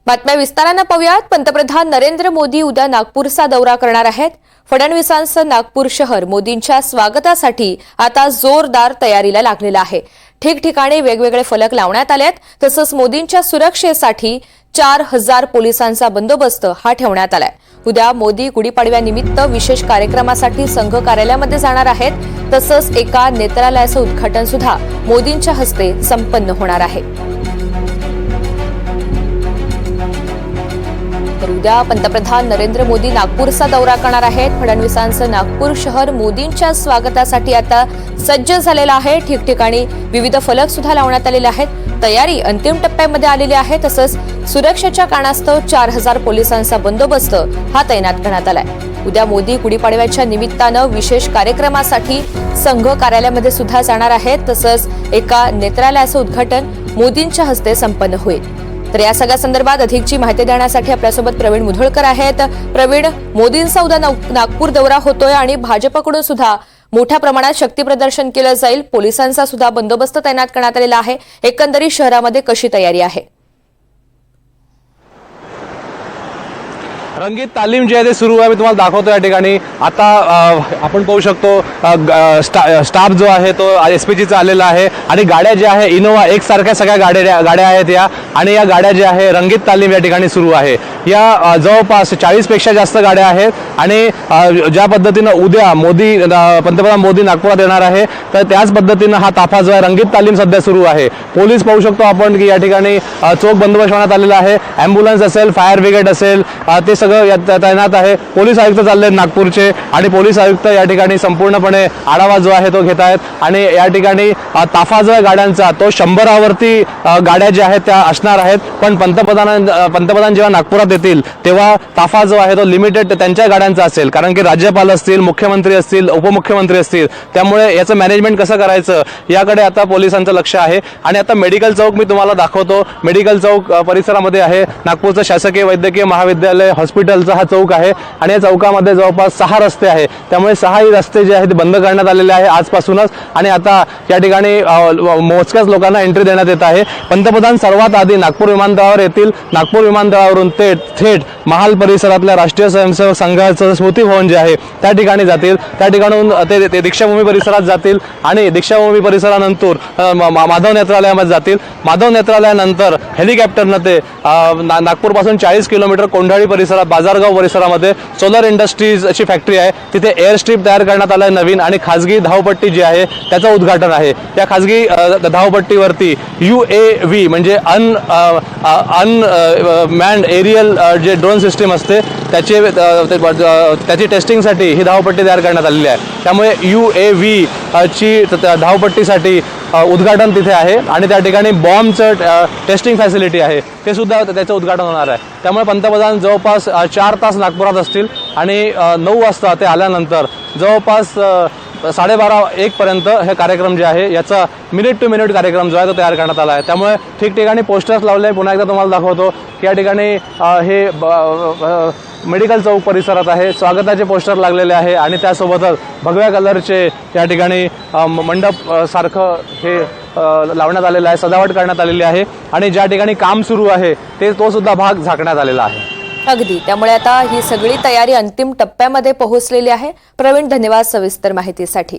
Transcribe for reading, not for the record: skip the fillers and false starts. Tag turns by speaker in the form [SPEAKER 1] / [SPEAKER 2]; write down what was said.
[SPEAKER 1] बातम्या विस्ताराने पाहूयात। पंतप्रधान नरेंद्र मोदी उद्या नागपूरचा दौरा करणार आहेत। फडणवीसांचं नागपूर शहर मोदींच्या स्वागतासाठी आता जोरदार तयारीला लागलेलं आहे। ठिकठिकाणी वेगवेगळे फलक लावण्यात आलेत। तसंच मोदींच्या सुरक्षेसाठी 4000 पोलिसांचा बंदोबस्त हा ठेवण्यात आलाय। उद्या मोदी गुढीपाडव्यानिमित्त विशेष कार्यक्रमासाठी संघ कार्यालयामध्ये जाणार आहेत। तसंच एका नेत्रालयाचं उद्घाटन सुद्धा मोदींच्या हस्ते संपन्न होणार आहे। तर उद्या पंतप्रधान नरेंद्र मोदी नागपूरचा दौरा करणार आहेत। फडणवीसांचं नागपूर शहर मोदींच्या स्वागतासाठी आता सज्ज झालेलं आहे। ठिकठिकाणी विविध फलक सुद्धा लावण्यात आलेले आहेत। तयारी अंतिम टप्प्यामध्ये आलेली आहे। तसंच सुरक्षेच्या कारणास्तव 4000 पोलिसांचा बंदोबस्त हा तैनात करण्यात आलाय। उद्या मोदी गुढीपाडव्याच्या निमित्तानं विशेष कार्यक्रमासाठी संघ कार्यालयामध्ये सुद्धा जाणार आहेत। तसंच एका नेत्रालयाचं उद्घाटन मोदींच्या हस्ते संपन्न होईल। तर या सगळ्या संदर्भात अधिकची माहिती देण्यासाठी आपल्यासोबत प्रवीण मुधोळकर आहेत। प्रवीण, मोदींचा उद्या नागपूर दौरा होतोय आणि भाजपकडून सुद्धा मोठ्या प्रमाणात शक्ती प्रदर्शन केलं जाईल। पोलिसांचा सुद्धा बंदोबस्त तैनात करण्यात आलेला आहे। एकंदरीत शहरामध्ये कशी तयारी आहे?
[SPEAKER 2] रंगीत तालीम जी आहे ते सुरू आहे। मी तुम्हाला दाखवतो या ठिकाणी। आता आपण पाहू शकतो स्टाफ जो आहे तो एसपीजीचा आलेला आहे आणि गाड्या ज्या आहे इनोवा एकसारख्या सगळ्या गाड्या आहेत या, आणि या गाड्या ज्या आहे रंगीत तालीम या ठिकाणी सुरू आहे। या जवळपास 40 पेक्षा जास्त गाड्या आहेत आणि ज्या पद्धतीनं उद्या पंतप्रधान मोदी नागपुरात येणार आहे तर त्याच पद्धतीनं हा ताफा जो आहे रंगीत तालीम सध्या सुरू आहे। पोलीस पाहू शकतो आपण की या ठिकाणी चोख बंदोबस्त करण्यात आलेला आहे। ॲम्ब्युलन्स असेल, फायर ब्रिगेड असेल, ते सगळं तैनात आहे। पोलीस आयुक्त चालले नागपूरचे आणि पोलीस आयुक्त या ठिकाणी संपूर्णपणे आढावा जो आहे तो घेत आहेत आणि या ठिकाणी ताफा जो आहे गाड्यांचा तो 100वरती गाड्या ज्या आहेत त्या असणार आहेत। पण पंतप्रधान जेव्हा नागपुरात येतील तेव्हा ताफा जो आहे तो लिमिटेड त्यांच्या गाड्यांचा असेल, कारण की राज्यपाल असतील, मुख्यमंत्री असतील, उपमुख्यमंत्री असतील, त्यामुळे याचं मॅनेजमेंट कसं करायचं याकडे आता पोलिसांचं लक्ष आहे। आणि आता मेडिकल चौक मी तुम्हाला दाखवतो। मेडिकल चौक परिसरामध्ये आहे नागपूरचं शासकीय वैद्यकीय महाविद्यालय हॉस्पिटलचा हा चौक आहे आणि या चौकामध्ये जवळपास 6 रस्ते आहे। त्यामुळे 6ही रस्ते जे आहेत ते बंद करण्यात आलेले आहे आजपासूनच आणि आता या ठिकाणी मोजक्याच लोकांना एंट्री देण्यात येत आहे। पंतप्रधान सर्वात आधी नागपूर विमानतळावर येतील। नागपूर विमानतळावरून ते थेट महाल परिसरातल्या राष्ट्रीय स्वयंसेवक संघाचं स्मृती भवन जे आहे त्या ठिकाणी जातील। त्या ठिकाणाहून ते दीक्षाभूमी परिसरात जातील आणि दीक्षाभूमी परिसरानंतर माधव नेत्रालयामध्ये जातील। माधव नेत्रालयानंतर हेलिकॉप्टरनं ते नागपूरपासून 40 किलोमीटर कोंढाळी परिसरात बाजारगाव परिसरामध्ये सोलर इंडस्ट्रीजची फॅक्टरी आहे, तिथे एअर स्ट्रीप तयार करण्यात आलाय नवीन आणि खाजगी धावपट्टी जी आहे त्याचं उद्घाटन आहे। त्या खाजगी धावपट्टीवरती UAV म्हणजे अनमॅन्ड एरियल जे ड्रोन सिस्टीम असते त्याची टेस्टिंगसाठी ही धावपट्टी तयार करण्यात आलेली आहे। त्यामुळे UAV ची धावपट्टीसाठी उद्घाटन तिथे आहे आणि त्या ठिकाणी बॉम्बचं टेस्टिंग फॅसिलिटी आहे ते सुद्धा त्याचं उद्घाटन होणार आहे। त्यामुळे पंतप्रधान जवळपास 4 तास नागपुरात असतील आणि 9 वाजता ते आल्यानंतर जवळपास 12:30-1 पर्यंत हे कार्यक्रम जे आहे याचा मिनिट टू मिनिट कार्यक्रम जो आहे तो तयार करण्यात आला आहे। त्यामुळे ठिकठिकाणी पोस्टर्स लावले। पुन्हा एकदा तुम्हाला दाखवतो की या ठिकाणी हे मेडिकल चौक परिसरात आहे, स्वागताचे पोस्टर लागलेले आहे आणि त्यासोबतच भगव्या कलरचे या ठिकाणी मंडप सारखं हे लावण्यात आलेलं आहे, सजावट करण्यात आलेली आहे आणि ज्या ठिकाणी काम सुरू आहे तो सुद्धा भाग झाकण्यात आलेला आहे।
[SPEAKER 1] अगदी, त्यामुळे आता ही सगळी तयारी अंतिम टप्प्यामध्ये पोहोचलेली आहे। प्रवीण, धन्यवाद सविस्तर माहितीसाठी।